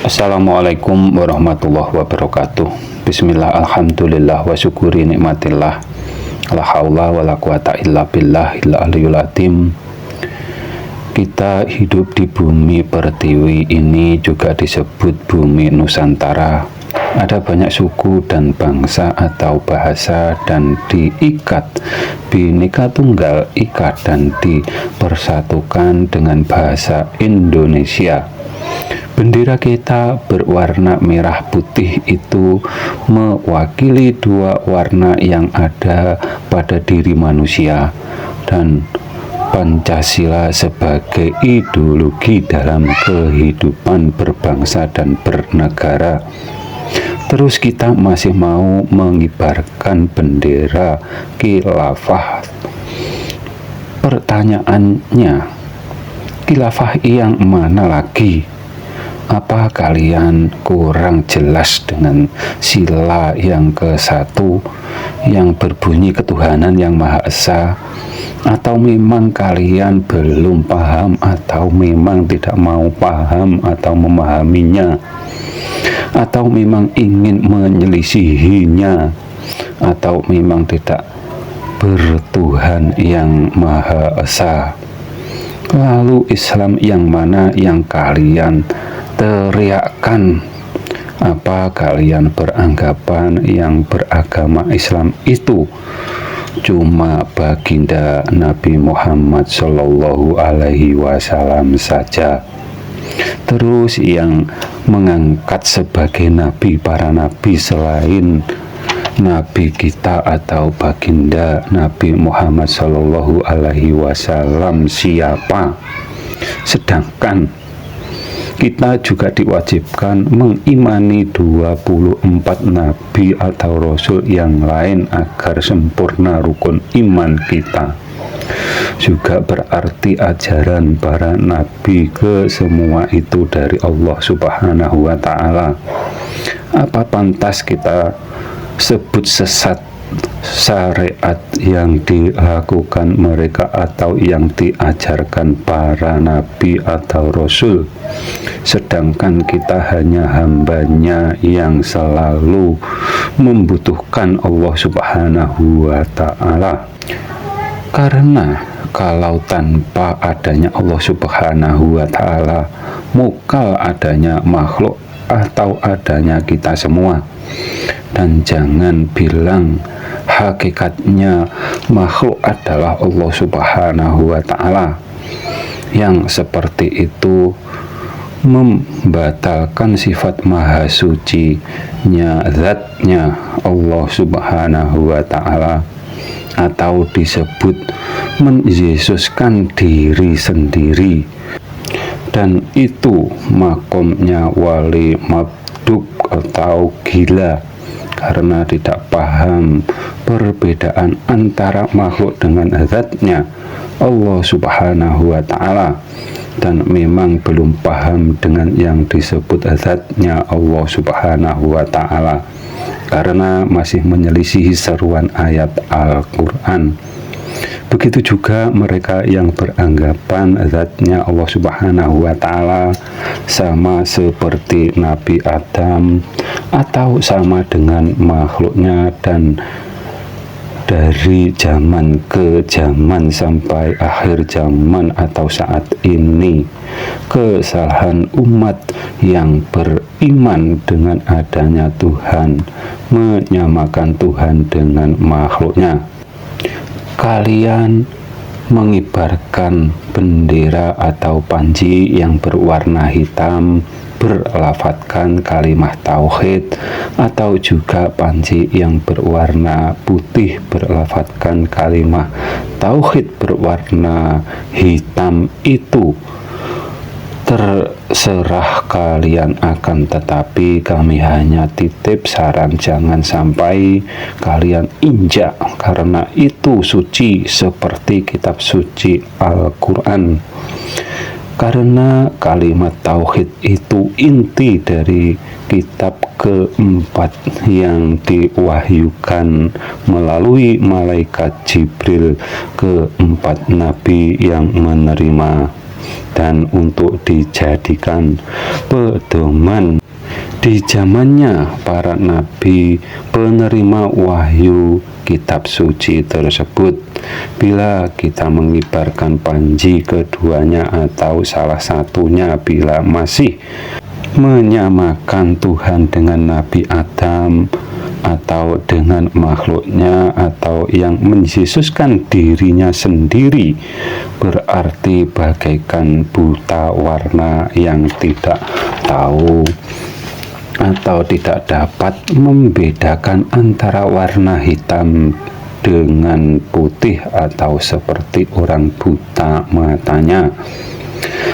Assalamualaikum warahmatullahi wabarakatuh. Bismillah, alhamdulillah, wa syukuri nikmatillah. La haula wa la quwata illa billahil aliyul azim. Kita hidup di bumi pertiwi ini juga disebut bumi Nusantara. Ada banyak suku dan bangsa atau bahasa dan diikat Bhinneka Tunggal Ika dan dipersatukan dengan bahasa Indonesia. Bendera kita berwarna merah putih itu mewakili dua warna yang ada pada diri manusia, dan Pancasila sebagai ideologi dalam kehidupan berbangsa dan bernegara. Terus kita masih mau mengibarkan bendera khilafah. Pertanyaannya, khilafah yang mana lagi? Apa kalian kurang jelas dengan sila yang ke-1 yang berbunyi ketuhanan yang Maha Esa? Atau memang kalian belum paham, atau memang tidak mau paham atau memahaminya, atau memang ingin menyelisihinya, atau memang tidak bertuhan yang Maha Esa? Lalu Islam yang mana yang kalian teriakkan? Apa kalian beranggapan yang beragama Islam itu cuma baginda Nabi Muhammad Shallallahu Alaihi Wasallam saja? Terus yang mengangkat sebagai nabi para nabi selain Nabi kita atau baginda Nabi Muhammad Shallallahu Alaihi Wasallam siapa? Sedangkan kita juga diwajibkan mengimani 24 nabi atau rasul yang lain agar sempurna rukun iman kita. Juga berarti ajaran para nabi ke semua itu dari Allah Subhanahu wa Ta'ala. Apa pantas kita sebut sesat syariat yang dilakukan mereka atau yang diajarkan para nabi atau rasul, sedangkan kita hanya hambanya yang selalu membutuhkan Allah Subhanahu wa Ta'ala? Karena kalau tanpa adanya Allah Subhanahu wa Ta'ala, mukal adanya makhluk atau adanya kita semua. Dan jangan bilang hakikatnya makhluk adalah Allah Subhanahu wa Ta'ala. Yang seperti itu membatalkan sifat maha sucinya zatnya Allah Subhanahu wa Ta'ala, atau disebut menyesuskan diri sendiri. Dan itu makomnya wali mabduk atau gila, karena tidak paham perbedaan antara makhluk dengan zatnya Allah Subhanahu wa Ta'ala, dan memang belum paham dengan yang disebut zatnya Allah Subhanahu wa Ta'ala, karena masih menyelisihi seruan ayat Al-Quran. Begitu juga mereka yang beranggapan zatnya Allah Subhanahu wa Ta'ala sama seperti Nabi Adam atau sama dengan makhluknya, dan dari zaman ke zaman sampai akhir zaman atau saat ini, kesalahan umat yang beriman dengan adanya Tuhan menyamakan Tuhan dengan makhluknya. Kalian mengibarkan bendera atau panji yang berwarna hitam berlafatkan kalimat tauhid, atau juga panji yang berwarna putih berlafatkan kalimat tauhid berwarna hitam, itu terserah kalian. Akan tetapi kami hanya titip saran, jangan sampai kalian injak, karena itu suci seperti kitab suci Al-Quran. Karena kalimat tauhid itu inti dari kitab keempat yang diwahyukan melalui malaikat Jibril keempat nabi yang menerima dan untuk dijadikan pedoman di zamannya para nabi penerima wahyu kitab suci tersebut. Bila kita mengibarkan panji keduanya atau salah satunya, bila masih menyamakan Tuhan dengan Nabi Adam atau dengan makhluknya, atau yang menyesuskan dirinya sendiri, berarti bagaikan buta warna yang tidak tahu atau tidak dapat membedakan antara warna hitam dengan putih, atau seperti orang buta matanya.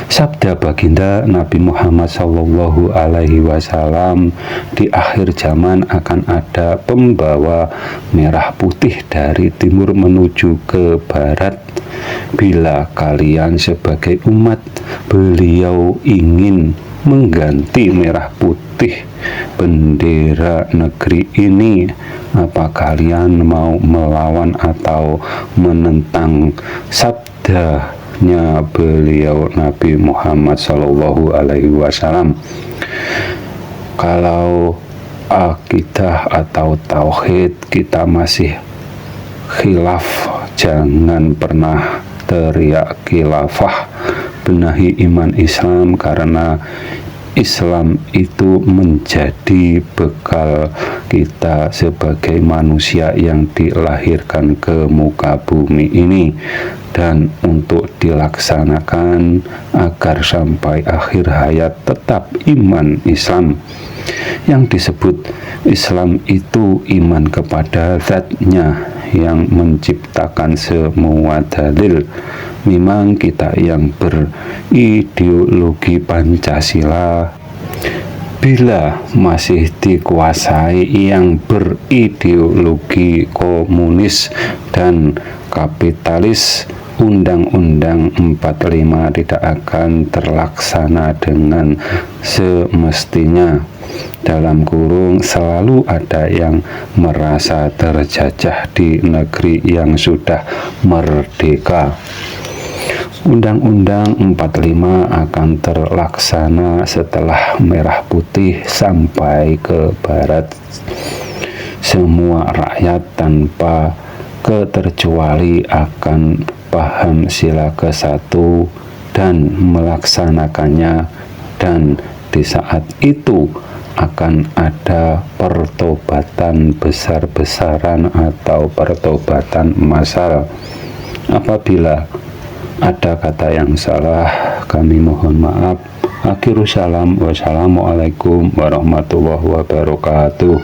Sabda baginda Nabi Muhammad Shallallahu Alaihi Wasallam, di akhir zaman akan ada pembawa merah putih dari timur menuju ke barat. Bila kalian sebagai umat beliau ingin mengganti merah putih bendera negeri ini, apa kalian mau melawan atau menentang sabdanya beliau Nabi Muhammad Shallallahu Alaihi Wasallam? Kalau akidah atau tauhid kita masih khilaf, jangan pernah teriak khilafah. Benahi iman Islam, karena Islam itu menjadi bekal kita sebagai manusia yang dilahirkan ke muka bumi ini, dan untuk dilaksanakan agar sampai akhir hayat tetap iman Islam. Yang disebut Islam itu iman kepada Zat-Nya yang menciptakan semua dalil. Memang kita yang berideologi Pancasila, bila masih dikuasai yang berideologi komunis dan kapitalis, Undang-Undang 45 tidak akan terlaksana dengan semestinya. Dalam kurung, selalu ada yang merasa terjajah di negeri yang sudah merdeka. Undang-Undang 45 akan terlaksana setelah merah putih sampai ke barat. Semua rakyat tanpa keterkecuali akan paham sila ke-1 dan melaksanakannya, dan di saat itu akan ada pertobatan besar-besaran atau pertobatan massal. Apabila ada kata yang salah, kami mohon maaf. Akhirus salam, wassalamualaikum warahmatullahi wabarakatuh.